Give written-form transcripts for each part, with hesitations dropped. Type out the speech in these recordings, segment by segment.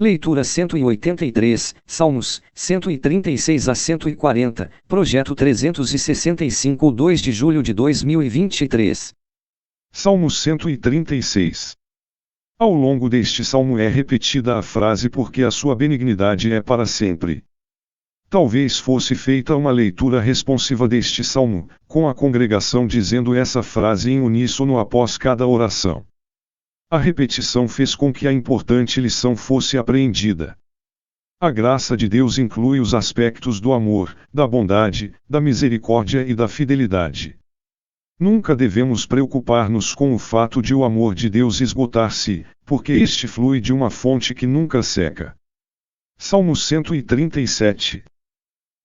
Leitura 183, Salmos, 136 a 140, Projeto 365, 2 de julho de 2023. Salmos 136. Ao longo deste salmo é repetida a frase porque a sua benignidade é para sempre. Talvez fosse feita uma leitura responsiva deste salmo, com a congregação dizendo essa frase em uníssono após cada oração. A repetição fez com que a importante lição fosse apreendida. A graça de Deus inclui os aspectos do amor, da bondade, da misericórdia e da fidelidade. Nunca devemos preocupar-nos com o fato de o amor de Deus esgotar-se, porque este flui de uma fonte que nunca seca. Salmo 137.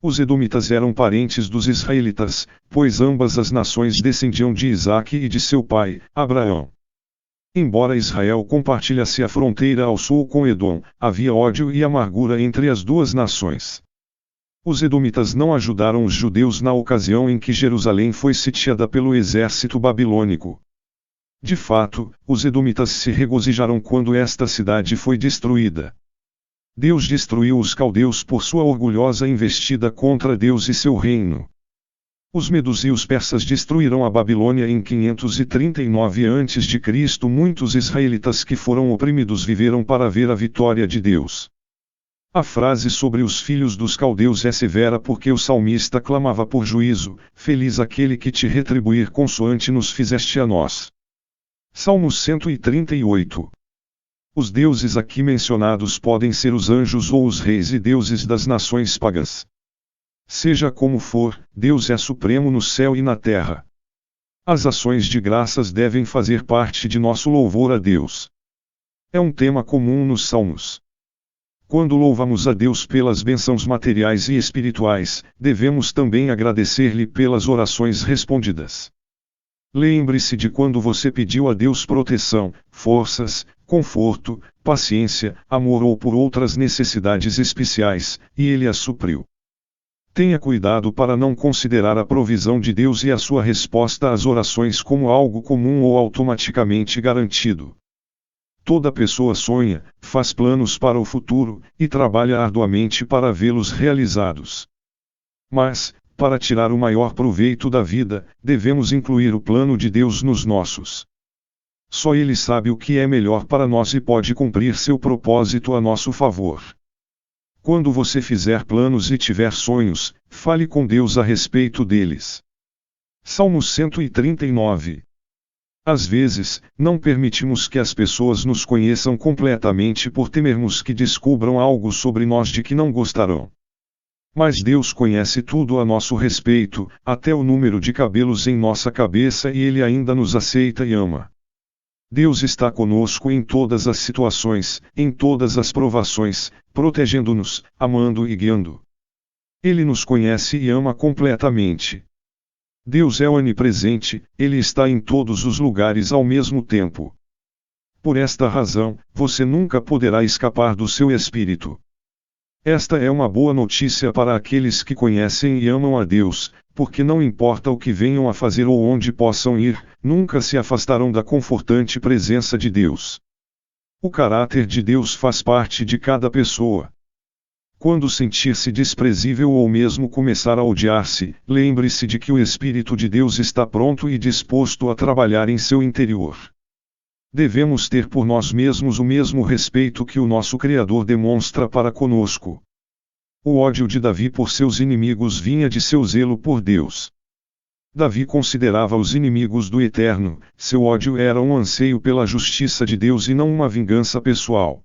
Os edomitas eram parentes dos israelitas, pois ambas as nações descendiam de Isaque e de seu pai, Abraão. Embora Israel compartilhasse a fronteira ao sul com Edom, havia ódio e amargura entre as duas nações. Os edomitas não ajudaram os judeus na ocasião em que Jerusalém foi sitiada pelo exército babilônico. De fato, os edomitas se regozijaram quando esta cidade foi destruída. Deus destruiu os caldeus por sua orgulhosa investida contra Deus e seu reino. Os medos e os persas destruíram a Babilônia em 539 a.C. Muitos israelitas que foram oprimidos viveram para ver a vitória de Deus. A frase sobre os filhos dos caldeus é severa porque o salmista clamava por juízo: feliz aquele que te retribuir consoante nos fizeste a nós. Salmo 138. Os deuses aqui mencionados podem ser os anjos ou os reis e deuses das nações pagãs. Seja como for, Deus é supremo no céu e na terra. As ações de graças devem fazer parte de nosso louvor a Deus. É um tema comum nos Salmos. Quando louvamos a Deus pelas bênçãos materiais e espirituais, devemos também agradecer-lhe pelas orações respondidas. Lembre-se de quando você pediu a Deus proteção, forças, conforto, paciência, amor ou por outras necessidades especiais, e Ele as supriu. Tenha cuidado para não considerar a provisão de Deus e a sua resposta às orações como algo comum ou automaticamente garantido. Toda pessoa sonha, faz planos para o futuro, e trabalha arduamente para vê-los realizados. Mas, para tirar o maior proveito da vida, devemos incluir o plano de Deus nos nossos. Só Ele sabe o que é melhor para nós e pode cumprir seu propósito a nosso favor. Quando você fizer planos e tiver sonhos, fale com Deus a respeito deles. Salmo 139. Às vezes, não permitimos que as pessoas nos conheçam completamente por temermos que descubram algo sobre nós de que não gostarão. Mas Deus conhece tudo a nosso respeito, até o número de cabelos em nossa cabeça, e Ele ainda nos aceita e ama. Deus está conosco em todas as situações, em todas as provações, protegendo-nos, amando e guiando. Ele nos conhece e ama completamente. Deus é onipresente, Ele está em todos os lugares ao mesmo tempo. Por esta razão, você nunca poderá escapar do seu espírito. Esta é uma boa notícia para aqueles que conhecem e amam a Deus, porque não importa o que venham a fazer ou onde possam ir, nunca se afastarão da confortante presença de Deus. O caráter de Deus faz parte de cada pessoa. Quando sentir-se desprezível ou mesmo começar a odiar-se, lembre-se de que o Espírito de Deus está pronto e disposto a trabalhar em seu interior. Devemos ter por nós mesmos o mesmo respeito que o nosso Criador demonstra para conosco. O ódio de Davi por seus inimigos vinha de seu zelo por Deus. Davi considerava os inimigos do Eterno, seu ódio era um anseio pela justiça de Deus e não uma vingança pessoal.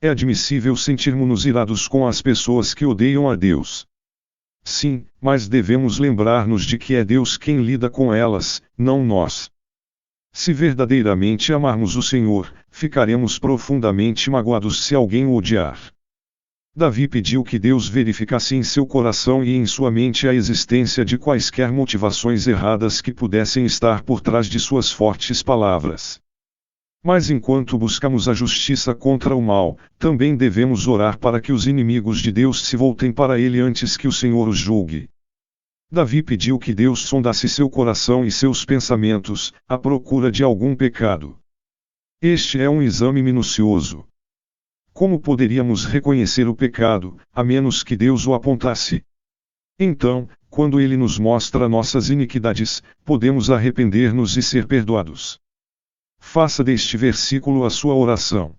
É admissível sentirmos-nos irados com as pessoas que odeiam a Deus. Sim, mas devemos lembrar-nos de que é Deus quem lida com elas, não nós. Se verdadeiramente amarmos o Senhor, ficaremos profundamente magoados se alguém o odiar. Davi pediu que Deus verificasse em seu coração e em sua mente a existência de quaisquer motivações erradas que pudessem estar por trás de suas fortes palavras. Mas enquanto buscamos a justiça contra o mal, também devemos orar para que os inimigos de Deus se voltem para Ele antes que o Senhor os julgue. Davi pediu que Deus sondasse seu coração e seus pensamentos, à procura de algum pecado. Este é um exame minucioso. Como poderíamos reconhecer o pecado, a menos que Deus o apontasse? Então, quando Ele nos mostra nossas iniquidades, podemos arrepender-nos e ser perdoados. Faça deste versículo a sua oração.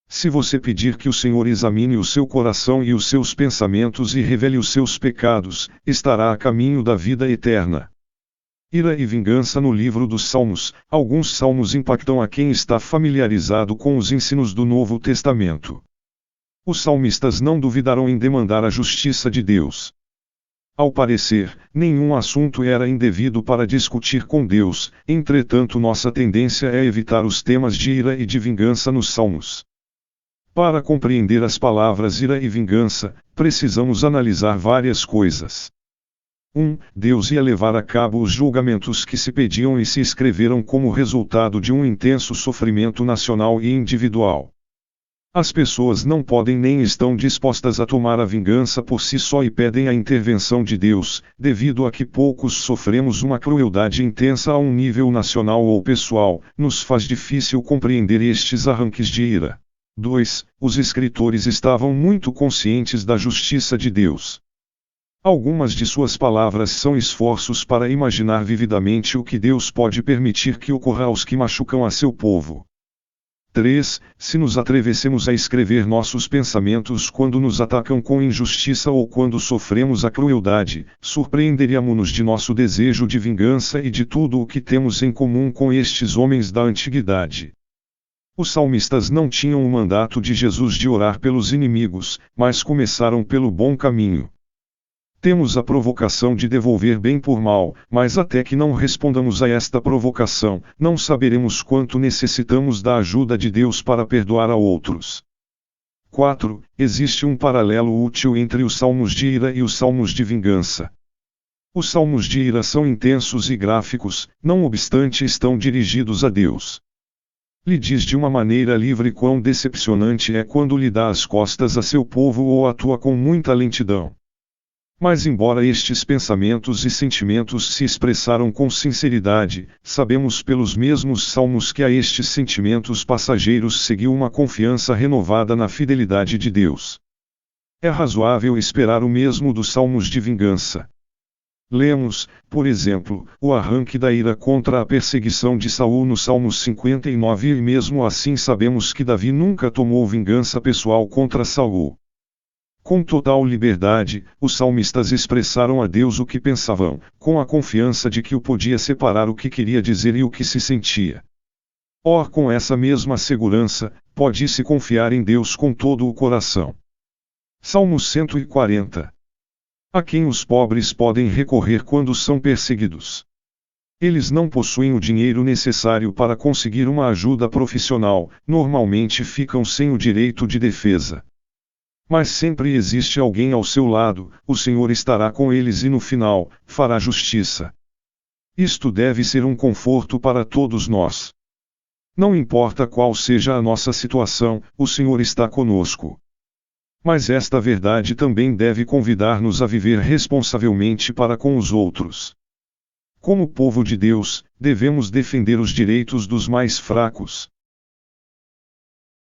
Se você pedir que o Senhor examine o seu coração e os seus pensamentos e revele os seus pecados, estará a caminho da vida eterna. Ira e vingança no livro dos Salmos. Alguns salmos impactam a quem está familiarizado com os ensinos do Novo Testamento. Os salmistas não duvidaram em demandar a justiça de Deus. Ao parecer, nenhum assunto era indevido para discutir com Deus, entretanto nossa tendência é evitar os temas de ira e de vingança nos Salmos. Para compreender as palavras ira e vingança, precisamos analisar várias coisas. 1. Deus ia levar a cabo os julgamentos que se pediam e se escreveram como resultado de um intenso sofrimento nacional e individual. As pessoas não podem nem estão dispostas a tomar a vingança por si só e pedem a intervenção de Deus, devido a que poucos sofremos uma crueldade intensa a um nível nacional ou pessoal, nos faz difícil compreender estes arranques de ira. 2. Os escritores estavam muito conscientes da justiça de Deus. Algumas de suas palavras são esforços para imaginar vividamente o que Deus pode permitir que ocorra aos que machucam a seu povo. 3. Se nos atrevêssemos a escrever nossos pensamentos quando nos atacam com injustiça ou quando sofremos a crueldade, surpreenderíamos-nos de nosso desejo de vingança e de tudo o que temos em comum com estes homens da antiguidade. Os salmistas não tinham o mandato de Jesus de orar pelos inimigos, mas começaram pelo bom caminho. Temos a provocação de devolver bem por mal, mas até que não respondamos a esta provocação, não saberemos quanto necessitamos da ajuda de Deus para perdoar a outros. 4. Existe um paralelo útil entre os salmos de ira e os salmos de vingança. Os salmos de ira são intensos e gráficos, não obstante estão dirigidos a Deus. Lhe diz de uma maneira livre quão decepcionante é quando lhe dá as costas a seu povo ou atua com muita lentidão. Mas embora estes pensamentos e sentimentos se expressaram com sinceridade, sabemos pelos mesmos salmos que a estes sentimentos passageiros seguiu uma confiança renovada na fidelidade de Deus. É razoável esperar o mesmo dos salmos de vingança. Lemos, por exemplo, o arranque da ira contra a perseguição de Saul no Salmo 59 e mesmo assim sabemos que Davi nunca tomou vingança pessoal contra Saul. Com total liberdade, os salmistas expressaram a Deus o que pensavam, com a confiança de que o podia separar o que queria dizer e o que se sentia. Com essa mesma segurança, pode-se confiar em Deus com todo o coração. Salmo 140. A quem os pobres podem recorrer quando são perseguidos? Eles não possuem o dinheiro necessário para conseguir uma ajuda profissional, normalmente ficam sem o direito de defesa. Mas sempre existe alguém ao seu lado, o Senhor estará com eles e no final, fará justiça. Isto deve ser um conforto para todos nós. Não importa qual seja a nossa situação, o Senhor está conosco. Mas esta verdade também deve convidar-nos a viver responsavelmente para com os outros. Como povo de Deus, devemos defender os direitos dos mais fracos.